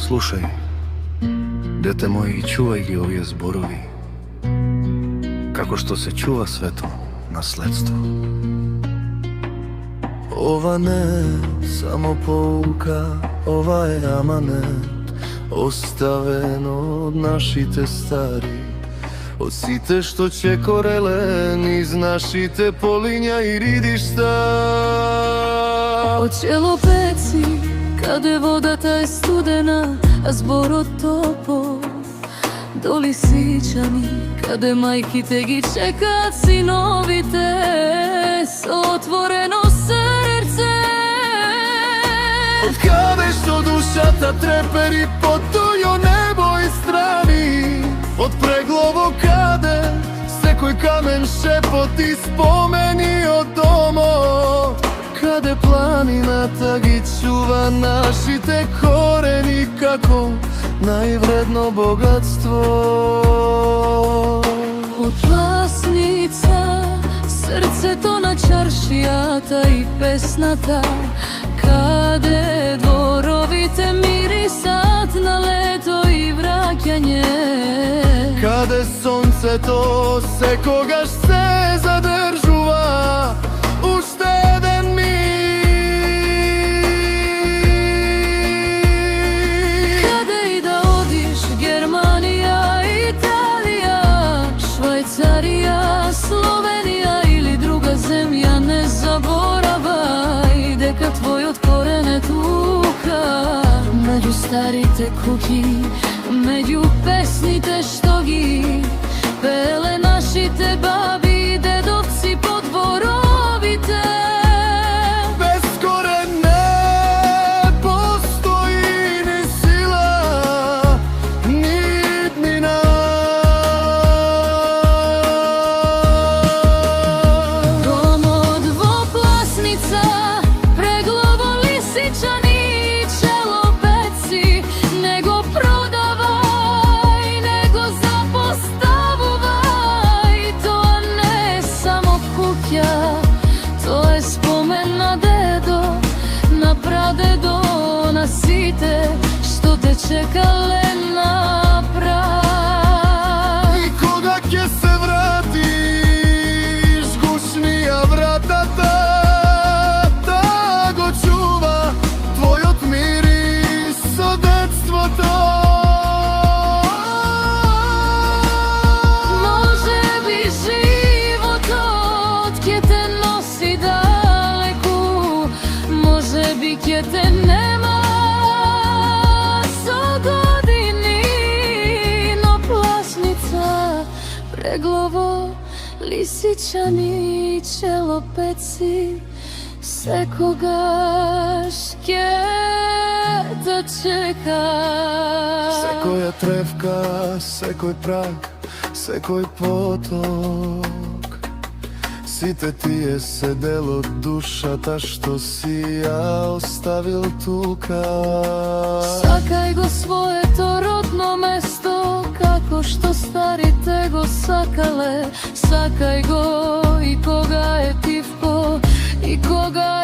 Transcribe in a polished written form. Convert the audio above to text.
Слушај, дете мој, чувај ги овие зборови, како што се чува свето наследство. Ова не е само поука, ова е аманет, оставено од нашите стари, од сите што чекореле низ нашите полиња и ридишта. Од челопеци, каде водата е студена, а зборот топол, до лисичани, каде мајките ги чекаат синовите со отворено срце. Од каде што душата трепери под туѓо небо и страни, од Преглово каде секој камен шепоти спомени од домо, каде планината ги чува нашите корени како највредно богатство. Од Пласница, срцето на чаршијата и песната, каде дворовите мирисат на лето и враќање, каде сонцето секогаш се задржува уште еден миг. Каде и да одиш, Германија, Италија, Швајцарија, Словенија или друга земја, не заборавај дека твојот корен е тука, меѓу старите куќи, меѓу песните што ги пеле нашите баби и дедовци по дворовите. Без корен не постои ни сила, ни иднина. Домот во Пласница, Преглово, Лисичани, челопеци, не го продавај, не го запоставувај. Тоа не е само куќа, тоа е спомен на дедо, на прадедо, на сите што те чекале на праг. И кога ќе се вратиш, гушни ја вратата, та го чува твојот мирис со детството. Може би животот ќе те носи далеку, може би ќе те нема со години, но Пласница, Преглово, Лисичани, челопеци, секогаш ќе те чека. Секоја тревка, секој праг, секој поток, сите тие се дел од душата што си ја оставил тука. Сакај го своето родно место, како што старите го сакале. Сакај го и кога е тивко, и кога